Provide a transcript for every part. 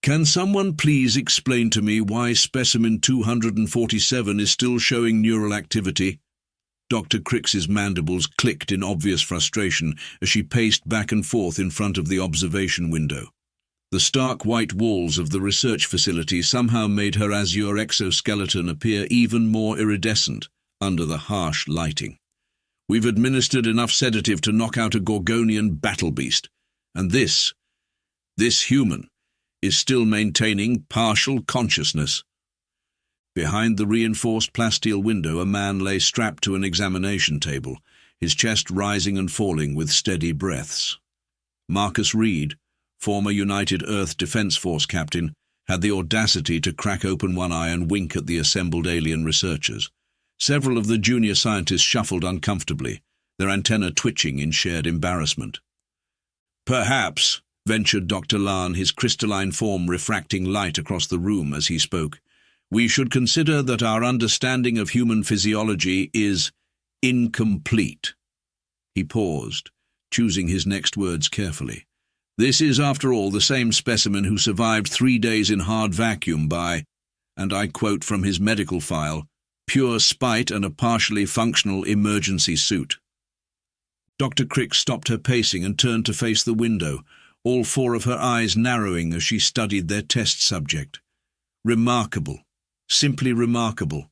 Can someone please explain to me why specimen 247 is still showing neural activity? Dr. Crick's mandibles clicked in obvious frustration as she paced back and forth in front of the observation window. The stark white walls of the research facility somehow made her azure exoskeleton appear even more iridescent under the harsh lighting. We've administered enough sedative to knock out a Gorgonian battle beast, and this human is still maintaining partial consciousness. Behind the reinforced plasteel window, a man lay strapped to an examination table, his chest rising and falling with steady breaths. Marcus Reed, former United Earth Defense Force captain, had the audacity to crack open one eye and wink at the assembled alien researchers. Several of the junior scientists shuffled uncomfortably, their antennae twitching in shared embarrassment. "Perhaps," ventured Dr. Lahn, his crystalline form refracting light across the room as he spoke, "we should consider that our understanding of human physiology is incomplete." He paused, choosing his next words carefully. "This is, after all, the same specimen who survived 3 days in hard vacuum by, and I quote from his medical file, pure spite and a partially functional emergency suit." Dr. Crick stopped her pacing and turned to face the window, all 4 of her eyes narrowing as she studied their test subject. Remarkable. Simply remarkable.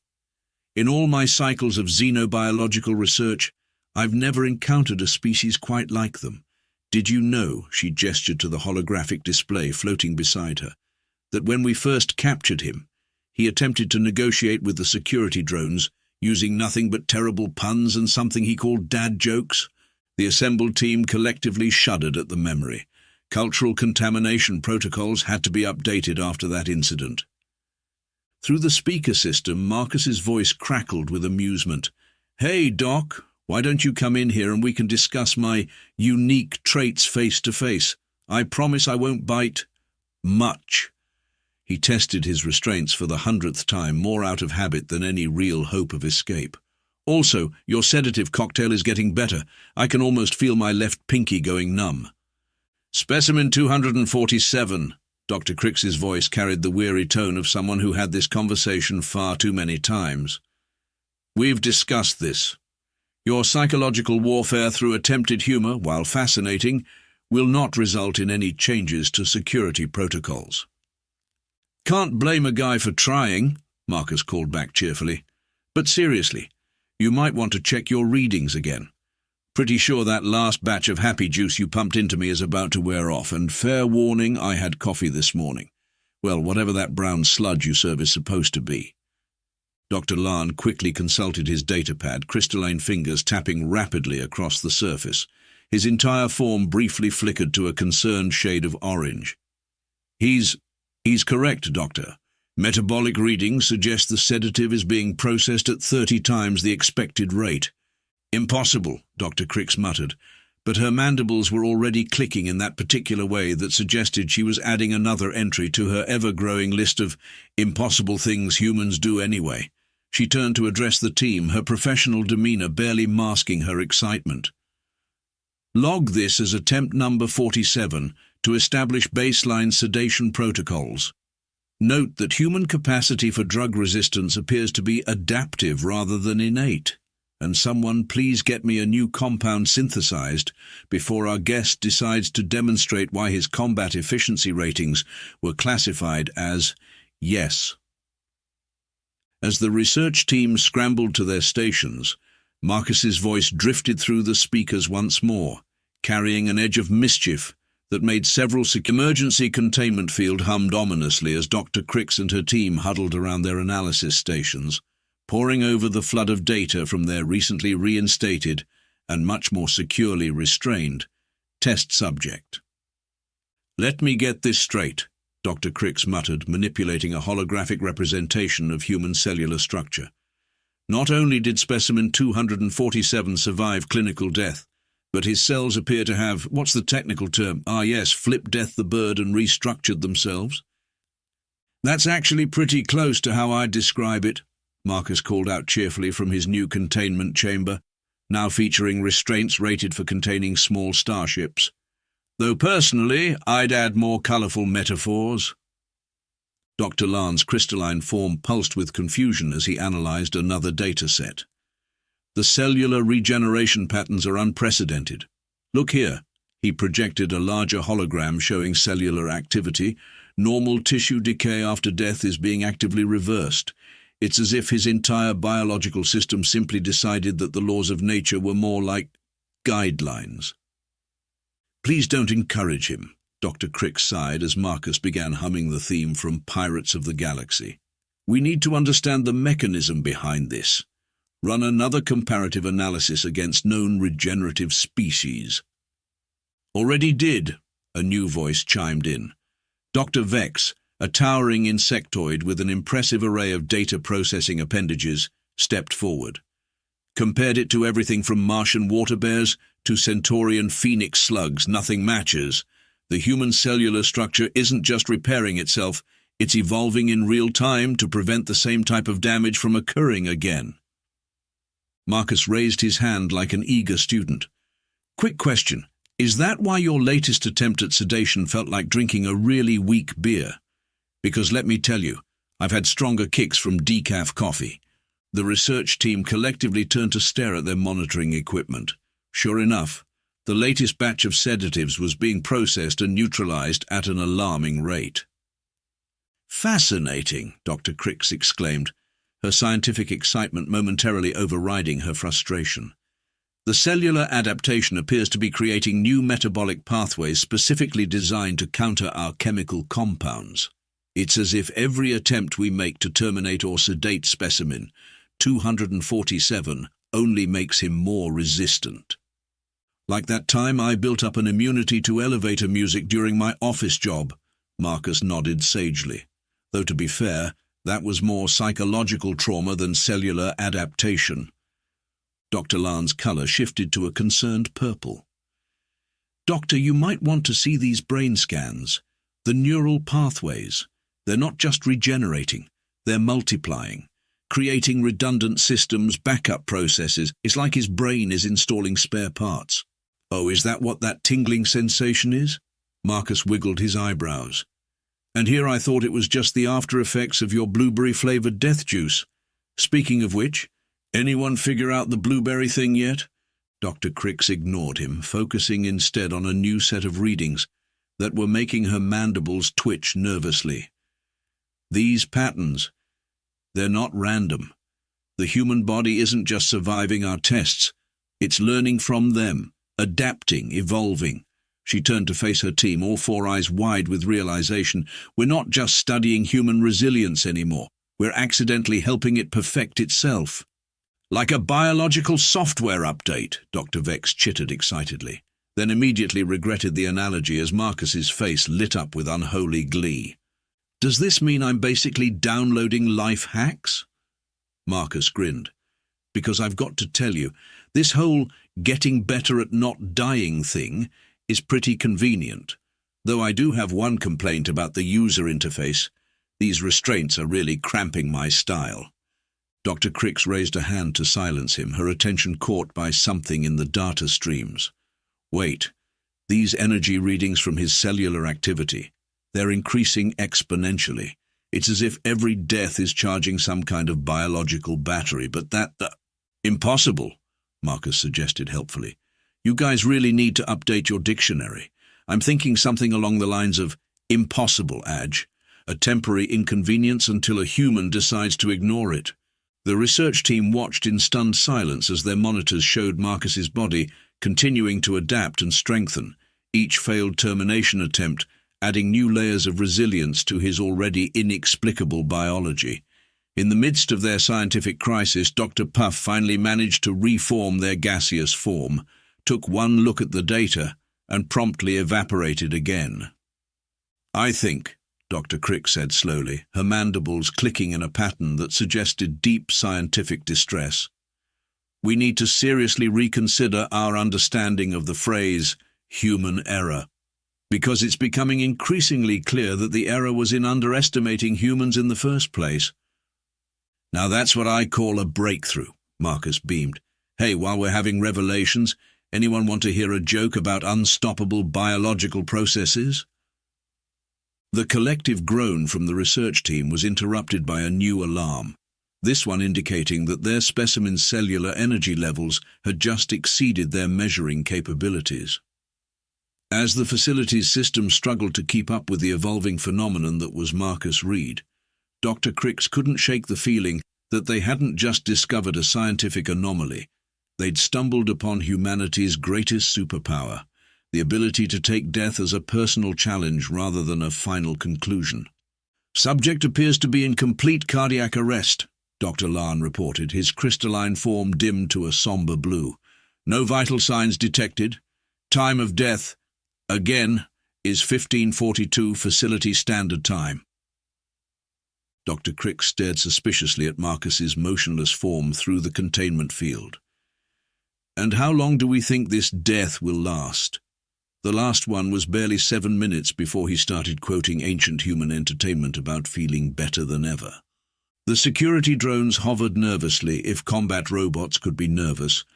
In all my cycles of xenobiological research, I've never encountered a species quite like them. Did you know, she gestured to the holographic display floating beside her, that when we first captured him, he attempted to negotiate with the security drones, using nothing but terrible puns and something he called dad jokes? The assembled team collectively shuddered at the memory. Cultural contamination protocols had to be updated after that incident. Through the speaker system, Marcus's voice crackled with amusement. "Hey, Doc, why don't you come in here and we can discuss my unique traits face to face? I promise I won't bite much." He tested his restraints for the 100th time, more out of habit than any real hope of escape. "Also, your sedative cocktail is getting better. I can almost feel my left pinky going numb." "Specimen 247. Dr. Crick's voice carried the weary tone of someone who had this conversation far too many times. "We've discussed this. Your psychological warfare through attempted humor, while fascinating, will not result in any changes to security protocols." "Can't blame a guy for trying," Marcus called back cheerfully. "But seriously, you might want to check your readings again. Pretty sure that last batch of happy juice you pumped into me is about to wear off, and fair warning, I had coffee this morning. Well, whatever that brown sludge you serve is supposed to be." Dr. Lahn quickly consulted his datapad, crystalline fingers tapping rapidly across the surface. His entire form briefly flickered to a concerned shade of orange. He's correct, Doctor. Metabolic readings suggest the sedative is being processed at 30 times the expected rate." "Impossible," Dr. Crick muttered, but her mandibles were already clicking in that particular way that suggested she was adding another entry to her ever-growing list of impossible things humans do anyway. She turned to address the team, her professional demeanor barely masking her excitement. "Log this as attempt number 47 to establish baseline sedation protocols. Note that human capacity for drug resistance appears to be adaptive rather than innate. And someone please get me a new compound synthesized before our guest decides to demonstrate why his combat efficiency ratings were classified as yes." As the research team scrambled to their stations, Marcus's voice drifted through the speakers once more, carrying an edge of mischief that made several emergency containment field hummed ominously as Dr. Crick and her team huddled around their analysis stations, poring over the flood of data from their recently reinstated and much more securely restrained test subject. "Let me get this straight," Dr. Crick muttered, manipulating a holographic representation of human cellular structure. "Not only did specimen 247 survive clinical death, but his cells appear to have, what's the technical term? Flipped death the bird and restructured themselves." "That's actually pretty close to how I'd describe it," Marcus called out cheerfully from his new containment chamber, now featuring restraints rated for containing small starships. "Though personally, I'd add more colourful metaphors." Dr. Lan's crystalline form pulsed with confusion as he analyzed another data set. The cellular regeneration patterns are unprecedented. Look here. He projected a larger hologram showing cellular activity. Normal tissue decay after death is being actively reversed. It's as if his entire biological system simply decided that the laws of nature were more like guidelines. Please don't encourage him, Dr. Crick sighed as Marcus began humming the theme from Pirates of the Galaxy. We need to understand the mechanism behind this. Run another comparative analysis against known regenerative species. Already did, a new voice chimed in. Dr. Vex, a towering insectoid with an impressive array of data processing appendages, stepped forward. Compared it to everything from Martian water bears to Centaurian phoenix slugs, nothing matches. The human cellular structure isn't just repairing itself, it's evolving in real time to prevent the same type of damage from occurring again. Marcus raised his hand like an eager student. Quick question. Is that why your latest attempt at sedation felt like drinking a really weak beer? Because let me tell you, I've had stronger kicks from decaf coffee. The research team collectively turned to stare at their monitoring equipment. Sure enough, the latest batch of sedatives was being processed and neutralized at an alarming rate. Fascinating, Dr. Crix exclaimed, her scientific excitement momentarily overriding her frustration. The cellular adaptation appears to be creating new metabolic pathways specifically designed to counter our chemical compounds. It's as if every attempt we make to terminate or sedate specimen 247 only makes him more resistant. Like that time I built up an immunity to elevator music during my office job, Marcus nodded sagely. Though to be fair, that was more psychological trauma than cellular adaptation. Dr. Lan's colour shifted to a concerned purple. Doctor, you might want to see these brain scans. The neural pathways. They're not just regenerating, they're multiplying, creating redundant systems, backup processes. It's like his brain is installing spare parts. Oh, is that what that tingling sensation is? Marcus wiggled his eyebrows. And here I thought it was just the after effects of your blueberry-flavoured death juice. Speaking of which, anyone figure out the blueberry thing yet? Dr. Crix ignored him, focusing instead on a new set of readings that were making her mandibles twitch nervously. These patterns, they're not random. The human body isn't just surviving our tests, it's learning from them, adapting, evolving. She turned to face her team, all four eyes wide with realization. We're not just studying human resilience anymore. We're accidentally helping it perfect itself. Like a biological software update, Dr. Vex chittered excitedly, then immediately regretted the analogy as Marcus's face lit up with unholy glee. Does this mean I'm basically downloading life hacks? Marcus grinned. Because I've got to tell you, this whole getting better at not dying thing is pretty convenient. Though I do have one complaint about the user interface. These restraints are really cramping my style. Dr. Crix raised a hand to silence him, her attention caught by something in the data streams. Wait, these energy readings from his cellular activity, they're increasing exponentially. It's as if every death is charging some kind of biological battery, but Impossible, Marcus suggested helpfully. You guys really need to update your dictionary. I'm thinking something along the lines of impossible, Adge, a temporary inconvenience until a human decides to ignore it. The research team watched in stunned silence as their monitors showed Marcus's body continuing to adapt and strengthen, each failed termination attempt adding new layers of resilience to his already inexplicable biology. In the midst of their scientific crisis, Dr. Puff finally managed to reform their gaseous form, took one look at the data, and promptly evaporated again. I think, Dr. Crick said slowly, her mandibles clicking in a pattern that suggested deep scientific distress, we need to seriously reconsider our understanding of the phrase human error, because it's becoming increasingly clear that the error was in underestimating humans in the first place. Now that's what I call a breakthrough, Marcus beamed. Hey, while we're having revelations, anyone want to hear a joke about unstoppable biological processes? The collective groan from the research team was interrupted by a new alarm, this one indicating that their specimen's cellular energy levels had just exceeded their measuring capabilities. As the facility's system struggled to keep up with the evolving phenomenon that was Marcus Reed, Dr. Crix couldn't shake the feeling that they hadn't just discovered a scientific anomaly. They'd stumbled upon humanity's greatest superpower, the ability to take death as a personal challenge rather than a final conclusion. "Subject appears to be in complete cardiac arrest," Dr. Lahn reported, his crystalline form dimmed to a somber blue. "No vital signs detected. Time of death, again, is 15:42 Facility Standard Time." Dr. Crix stared suspiciously at Marcus's motionless form through the containment field. "And how long do we think this death will last?" The last one was barely 7 minutes before he started quoting ancient human entertainment about feeling better than ever. The security drones hovered nervously, if combat robots could be nervous,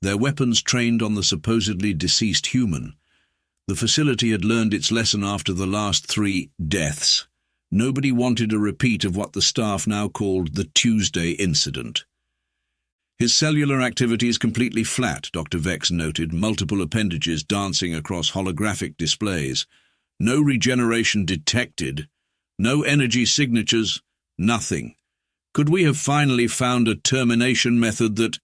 their weapons trained on the supposedly deceased human. The facility had learned its lesson after the last 3 deaths. Nobody wanted a repeat of what the staff now called the Tuesday incident. "His cellular activity is completely flat," Dr. Vex noted, multiple appendages dancing across holographic displays. "No regeneration detected. No energy signatures. Nothing. Could we have finally found a termination method that—"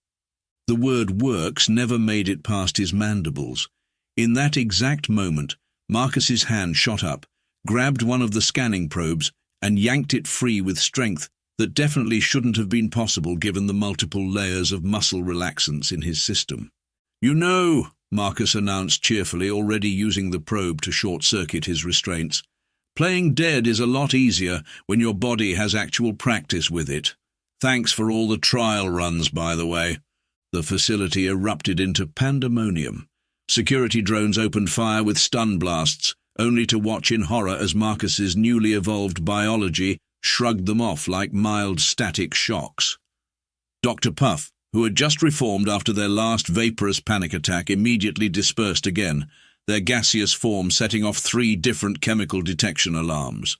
The word "works" never made it past his mandibles. In that exact moment, Marcus's hand shot up, grabbed one of the scanning probes, and yanked it free with strength that definitely shouldn't have been possible given the multiple layers of muscle relaxants in his system. "You know," Marcus announced cheerfully, already using the probe to short-circuit his restraints, "playing dead is a lot easier when your body has actual practice with it. Thanks for all the trial runs, by the way." The facility erupted into pandemonium. Security drones opened fire with stun blasts, only to watch in horror as Marcus's newly evolved biology shrugged them off like mild static shocks. Dr. Puff, who had just reformed after their last vaporous panic attack, immediately dispersed again, their gaseous form setting off 3 different chemical detection alarms.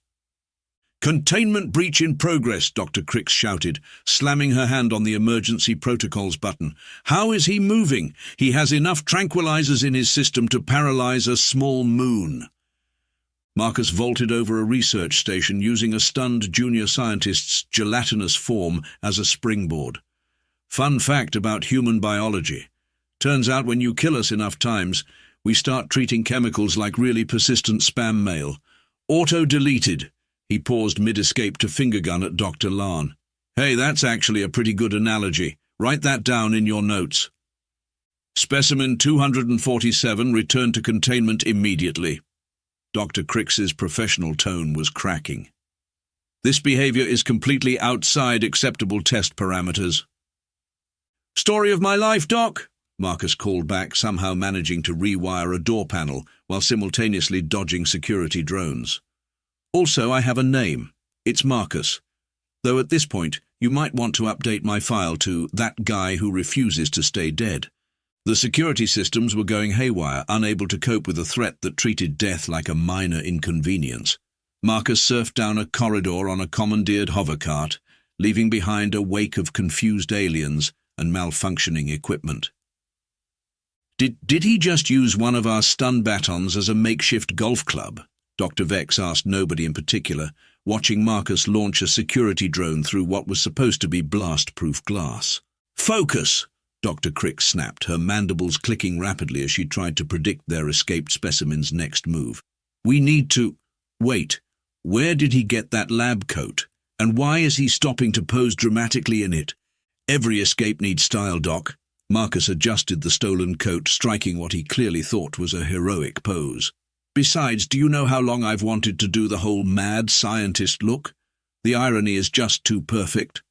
"Containment breach in progress," Dr. Crix shouted, slamming her hand on the emergency protocols button. "How is he moving? He has enough tranquilizers in his system to paralyze a small moon." Marcus vaulted over a research station using a stunned junior scientist's gelatinous form as a springboard. Fun fact about human biology. Turns out when you kill us enough times, we start treating chemicals like really persistent spam mail. Auto-deleted. He paused mid-escape to finger-gun at Dr. Lahn. "Hey, that's actually a pretty good analogy. Write that down in your notes." "Specimen 247 returned to containment immediately." Dr. Crix's professional tone was cracking. "This behavior is completely outside acceptable test parameters." "Story of my life, Doc," Marcus called back, somehow managing to rewire a door panel while simultaneously dodging security drones. "Also, I have a name. It's Marcus. Though at this point, you might want to update my file to that guy who refuses to stay dead." The security systems were going haywire, unable to cope with a threat that treated death like a minor inconvenience. Marcus surfed down a corridor on a commandeered hovercart, leaving behind a wake of confused aliens and malfunctioning equipment. Did he just use one of our stun batons as a makeshift golf club?" Dr. Vex asked nobody in particular, watching Marcus launch a security drone through what was supposed to be blast-proof glass. "Focus!" Dr. Crix snapped, her mandibles clicking rapidly as she tried to predict their escaped specimen's next move. "We need to—" "Wait, where did he get that lab coat? And why is he stopping to pose dramatically in it?" "Every escape needs style, Doc." Marcus adjusted the stolen coat, striking what he clearly thought was a heroic pose. "Besides, do you know how long I've wanted to do the whole mad scientist look? The irony is just too perfect."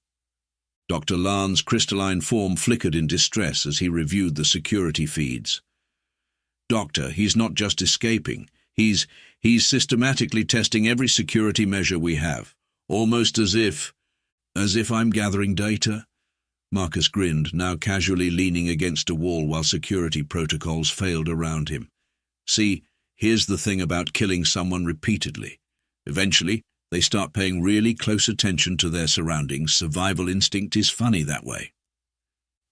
Dr. Lahn's crystalline form flickered in distress as he reviewed the security feeds. "Doctor, he's not just escaping. He's systematically testing every security measure we have. Almost as if I'm gathering data." Marcus grinned, now casually leaning against a wall while security protocols failed around him. "See, here's the thing about killing someone repeatedly. Eventually, they start paying really close attention to their surroundings. Survival instinct is funny that way.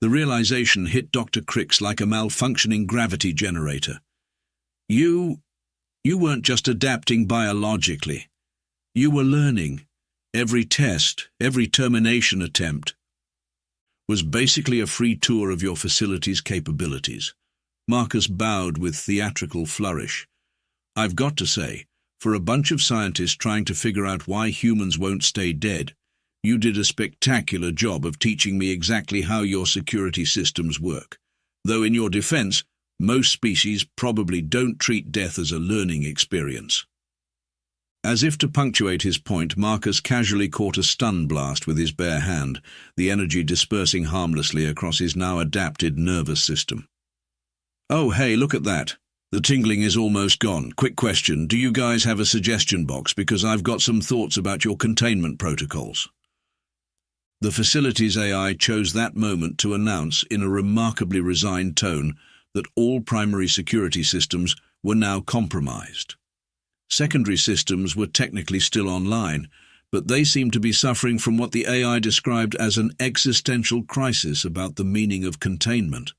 The realization hit Dr. Cricks like a malfunctioning gravity generator. You weren't just adapting biologically. You were learning. Every test, every termination attempt was basically a free tour of your facility's capabilities. Marcus bowed with theatrical flourish. I've got to say, for a bunch of scientists trying to figure out why humans won't stay dead, you did a spectacular job of teaching me exactly how your security systems work. Though in your defense, most species probably don't treat death as a learning experience. As if to punctuate his point, Marcus casually caught a stun blast with his bare hand, the energy dispersing harmlessly across his now adapted nervous system. Oh, hey, look at that. The tingling is almost gone. Quick question, do you guys have a suggestion box? Because I've got some thoughts about your containment protocols. The facility's AI chose that moment to announce in a remarkably resigned tone that all primary security systems were now compromised. Secondary systems were technically still online, but they seemed to be suffering from what the AI described as an existential crisis about the meaning of containment.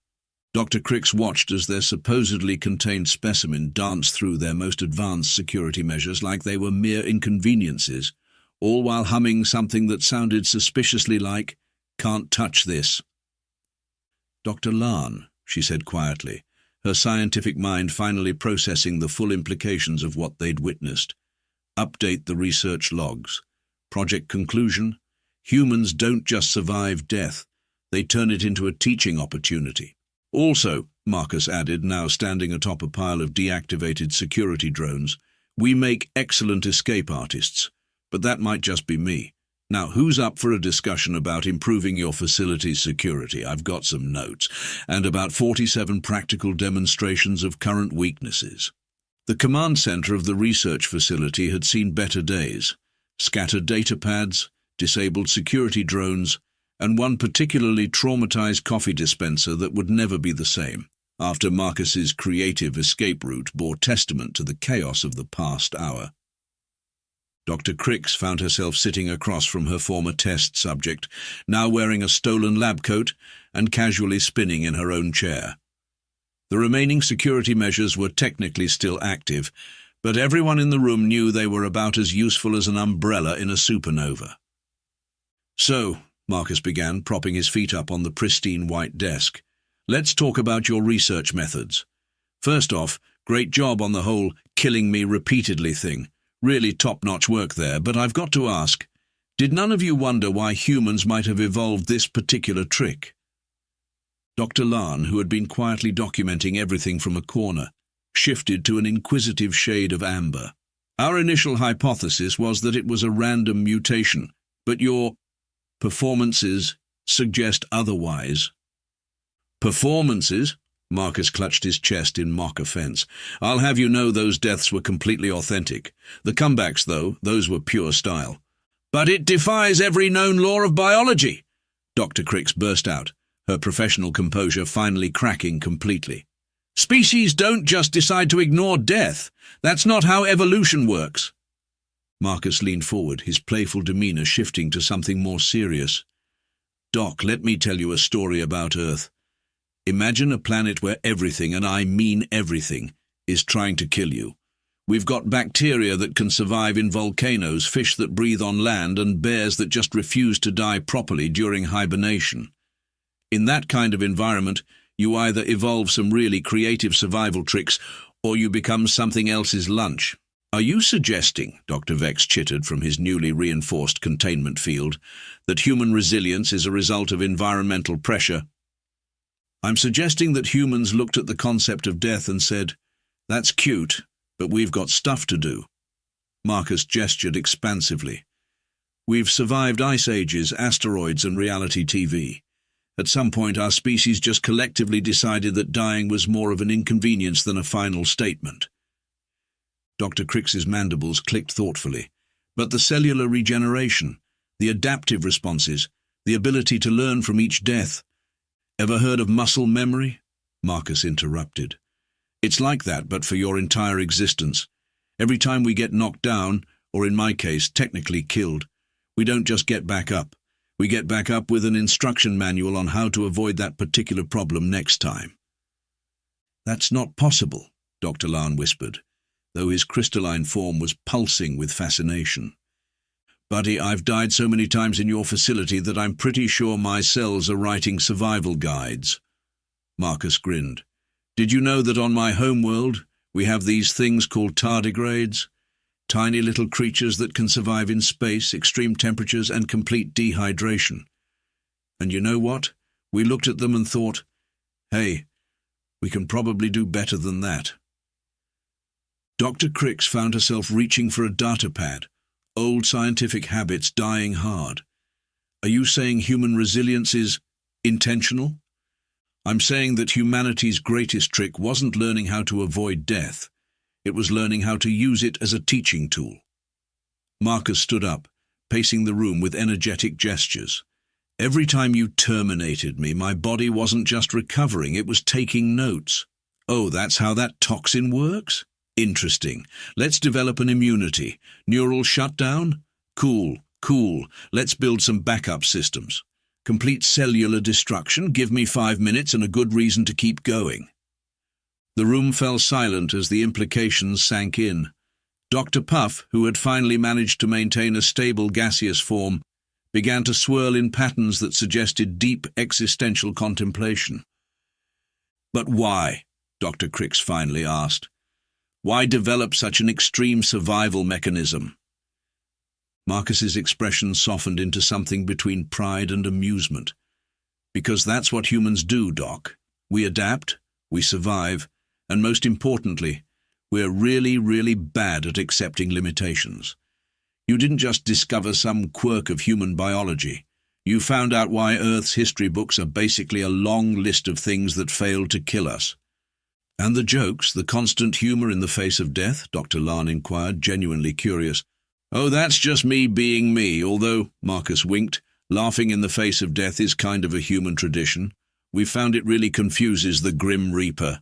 Dr. Cricks watched as their supposedly contained specimen danced through their most advanced security measures like they were mere inconveniences, all while humming something that sounded suspiciously like, "Can't touch this." "Dr. Lahn," she said quietly, her scientific mind finally processing the full implications of what they'd witnessed. "Update the research logs. Project conclusion: humans don't just survive death, they turn it into a teaching opportunity. Also," Marcus added, now standing atop a pile of deactivated security drones, "we make excellent escape artists, but that might just be me. Now, who's up for a discussion about improving your facility's security? I've got some notes, and about 47 practical demonstrations of current weaknesses." The command center of the research facility had seen better days. Scattered data pads, disabled security drones, and one particularly traumatized coffee dispenser that would never be the same, after Marcus's creative escape route bore testament to the chaos of the past hour. Dr. Cricks found herself sitting across from her former test subject, now wearing a stolen lab coat and casually spinning in her own chair. The remaining security measures were technically still active, but everyone in the room knew they were about as useful as an umbrella in a supernova. "So," Marcus began, propping his feet up on the pristine white desk, "let's talk about your research methods. First off, great job on the whole killing me repeatedly thing. Really top-notch work there, but I've got to ask, did none of you wonder why humans might have evolved this particular trick?" Dr. Lahn, who had been quietly documenting everything from a corner, shifted to an inquisitive shade of amber. "Our initial hypothesis was that it was a random mutation, but your performances suggest otherwise." "Performances?" Marcus clutched his chest in mock offense. "I'll have you know those deaths were completely authentic. The comebacks, though, those were pure style." "But it defies every known law of biology!" Dr. Cricks burst out, her professional composure finally cracking completely. "Species don't just decide to ignore death. That's not how evolution works." Marcus leaned forward, his playful demeanor shifting to something more serious. "Doc, let me tell you a story about Earth. Imagine a planet where everything, and I mean everything, is trying to kill you. We've got bacteria that can survive in volcanoes, fish that breathe on land, and bears that just refuse to die properly during hibernation. In that kind of environment, you either evolve some really creative survival tricks, or you become something else's lunch. Are you suggesting," Dr. Vex chittered from his newly reinforced containment field, "that human resilience is a result of environmental pressure?" "I'm suggesting that humans looked at the concept of death and said, 'That's cute, but we've got stuff to do.'" Marcus gestured expansively. "We've survived ice ages, asteroids, and reality TV. At some point, our species just collectively decided that dying was more of an inconvenience than a final statement." Dr. Cricks's mandibles clicked thoughtfully. "But the cellular regeneration, the adaptive responses, the ability to learn from each death. Ever heard of muscle memory?" Marcus interrupted. "It's like that, but for your entire existence. Every time we get knocked down, or in my case, technically killed. We don't just get back up. We get back up with an instruction manual on how to avoid that particular problem next time. That's not possible, Dr. Lane whispered, though his crystalline form was pulsing with fascination. Buddy, I've died so many times in your facility that I'm pretty sure my cells are writing survival guides. Marcus grinned. Did you know that on my homeworld we have these things called tardigrades? Tiny little creatures that can survive in space, extreme temperatures, and complete dehydration. And you know what? We looked at them and thought, hey, we can probably do better than that. Dr. Crix found herself reaching for a data pad, old scientific habits dying hard. Are you saying human resilience is intentional? I'm saying that humanity's greatest trick wasn't learning how to avoid death. It was learning how to use it as a teaching tool. Marcus stood up, pacing the room with energetic gestures. Every time you terminated me, my body wasn't just recovering, it was taking notes. Oh, that's how that toxin works? Interesting. Let's develop an immunity. Neural shutdown? Cool, cool. Let's build some backup systems. Complete cellular destruction? Give me 5 minutes and a good reason to keep going. The room fell silent as the implications sank in. Dr. Puff, who had finally managed to maintain a stable gaseous form, began to swirl in patterns that suggested deep existential contemplation. But why? Dr. Crix finally asked. Why develop such an extreme survival mechanism? Marcus's expression softened into something between pride and amusement. Because that's what humans do, Doc. We adapt, we survive, and most importantly, we're really, really bad at accepting limitations. You didn't just discover some quirk of human biology. You found out why Earth's history books are basically a long list of things that failed to kill us. And the jokes, the constant humor in the face of death? Dr. Lane inquired, genuinely curious. Oh, that's just me being me, although, Marcus winked, laughing in the face of death is kind of a human tradition. We found it really confuses the Grim Reaper.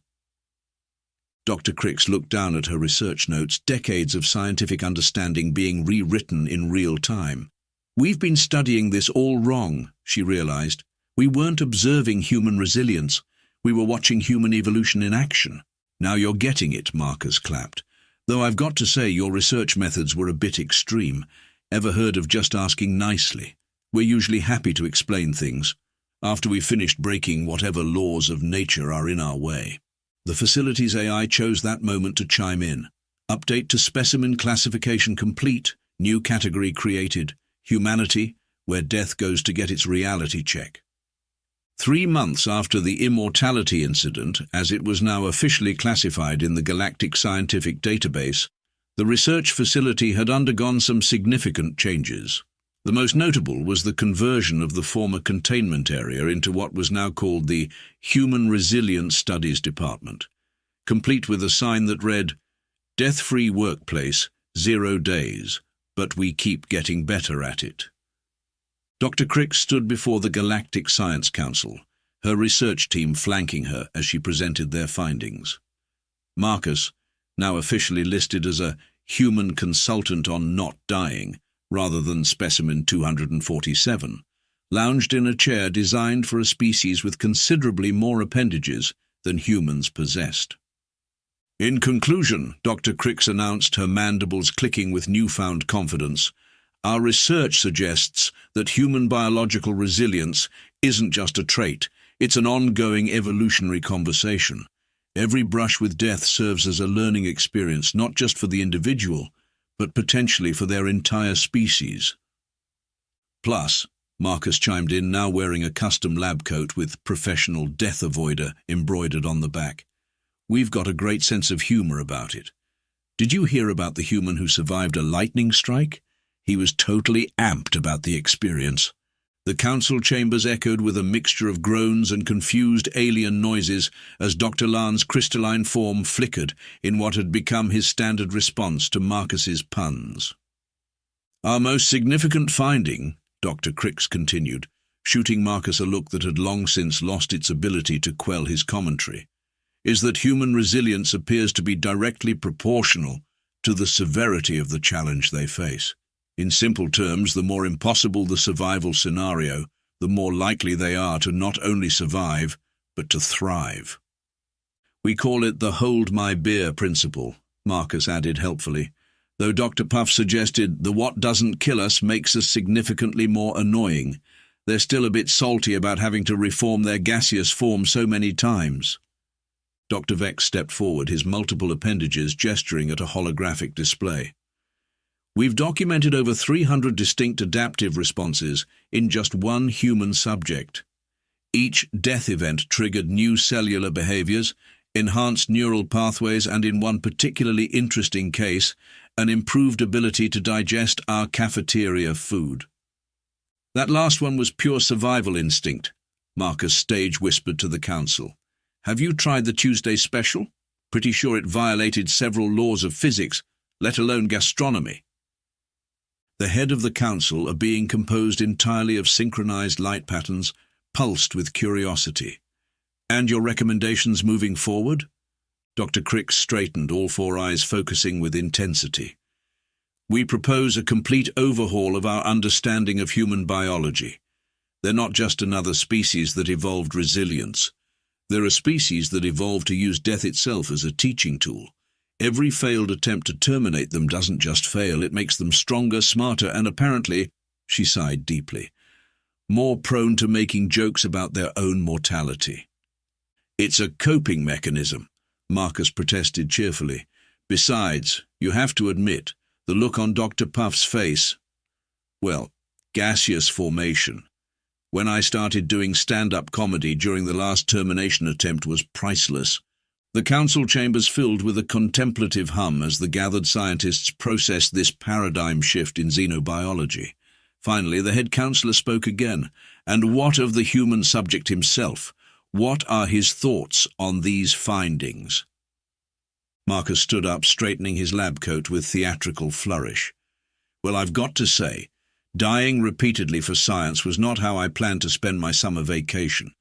Dr. Crix looked down at her research notes, decades of scientific understanding being rewritten in real time. We've been studying this all wrong, she realized. We weren't observing human resilience. We were watching human evolution in action. Now you're getting it, Marcus clapped. Though I've got to say your research methods were a bit extreme. Ever heard of just asking nicely? We're usually happy to explain things, after we've finished breaking whatever laws of nature are in our way. The facility's AI chose that moment to chime in. Update to specimen classification complete, new category created, humanity, where death goes to get its reality check. 3 months after the immortality incident, as it was now officially classified in the Galactic Scientific Database, the research facility had undergone some significant changes. The most notable was the conversion of the former containment area into what was now called the Human Resilience Studies Department, complete with a sign that read, "Death-free workplace, 0 days, but we keep getting better at it." Dr. Crix stood before the Galactic Science Council, her research team flanking her as she presented their findings. Marcus, now officially listed as a human consultant on not dying, rather than specimen 247, lounged in a chair designed for a species with considerably more appendages than humans possessed. In conclusion, Dr. Crix announced, her mandibles clicking with newfound confidence, our research suggests that human biological resilience isn't just a trait, it's an ongoing evolutionary conversation. Every brush with death serves as a learning experience, not just for the individual, but potentially for their entire species. Plus, Marcus chimed in, now wearing a custom lab coat with professional death avoider embroidered on the back. We've got a great sense of humor about it. Did you hear about the human who survived a lightning strike? He was totally amped about the experience. The council chambers echoed with a mixture of groans and confused alien noises as Dr. Lane's crystalline form flickered in what had become his standard response to Marcus's puns. Our most significant finding, Dr. Crix continued, shooting Marcus a look that had long since lost its ability to quell his commentary, is that human resilience appears to be directly proportional to the severity of the challenge they face. In simple terms, the more impossible the survival scenario, the more likely they are to not only survive, but to thrive. We call it the hold my beer principle, Marcus added helpfully, though Dr. Puff suggested the what doesn't kill us makes us significantly more annoying. They're still a bit salty about having to reform their gaseous form so many times. Dr. Vex stepped forward, his multiple appendages gesturing at a holographic display. We've documented over 300 distinct adaptive responses in just one human subject. Each death event triggered new cellular behaviors, enhanced neural pathways, and in one particularly interesting case, an improved ability to digest our cafeteria food. That last one was pure survival instinct, Marcus stage whispered to the council. Have you tried the Tuesday special? Pretty sure it violated several laws of physics, let alone gastronomy. The head of the council, a being composed entirely of synchronized light patterns, pulsed with curiosity. And your recommendations moving forward? Dr. Crix straightened, all four eyes focusing with intensity. We propose a complete overhaul of our understanding of human biology. They're not just another species that evolved resilience. They're a species that evolved to use death itself as a teaching tool. Every failed attempt to terminate them doesn't just fail, it makes them stronger, smarter, and apparently, she sighed deeply, more prone to making jokes about their own mortality. It's a coping mechanism, Marcus protested cheerfully. Besides, you have to admit, the look on Dr. Puff's face, well, gaseous formation. When I started doing stand-up comedy during the last termination attempt was priceless. The council chambers filled with a contemplative hum as the gathered scientists processed this paradigm shift in xenobiology. Finally, the head counselor spoke again. And what of the human subject himself? What are his thoughts on these findings? Marcus stood up, straightening his lab coat with theatrical flourish. Well, I've got to say, dying repeatedly for science was not how I planned to spend my summer vacation.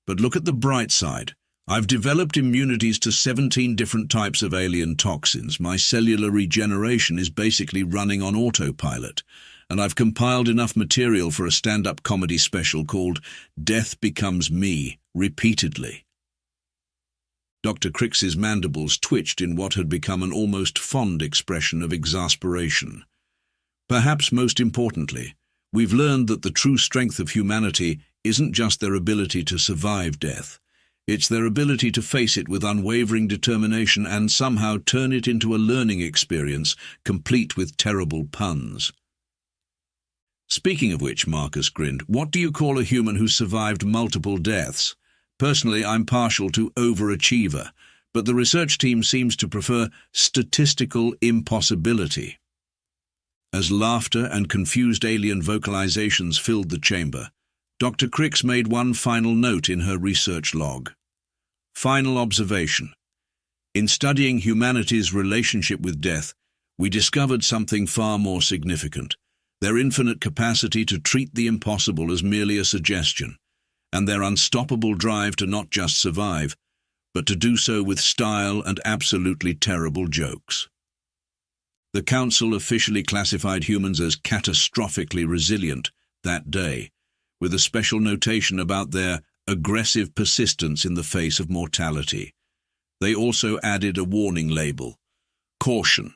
But look at the bright side. I've developed immunities to 17 different types of alien toxins. My cellular regeneration is basically running on autopilot. And I've compiled enough material for a stand-up comedy special called Death Becomes Me, repeatedly. Dr. Crix's mandibles twitched in what had become an almost fond expression of exasperation. Perhaps most importantly, we've learned that the true strength of humanity isn't just their ability to survive death. It's their ability to face it with unwavering determination and somehow turn it into a learning experience, complete with terrible puns. Speaking of which, Marcus grinned, what do you call a human who survived multiple deaths? Personally, I'm partial to overachiever, but the research team seems to prefer statistical impossibility. As laughter and confused alien vocalizations filled the chamber, Dr. Crix made one final note in her research log. Final observation. In studying humanity's relationship with death, we discovered something far more significant. Their infinite capacity to treat the impossible as merely a suggestion, and their unstoppable drive to not just survive, but to do so with style and absolutely terrible jokes. The Council officially classified humans as catastrophically resilient that day, with a special notation about their aggressive persistence in the face of mortality. They also added a warning label. Caution.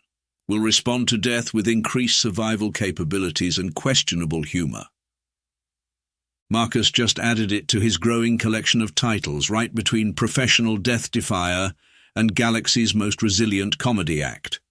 Will respond to death with increased survival capabilities and questionable humor. Marcus just added it to his growing collection of titles, right between Professional Death Defier and Galaxy's Most Resilient Comedy Act.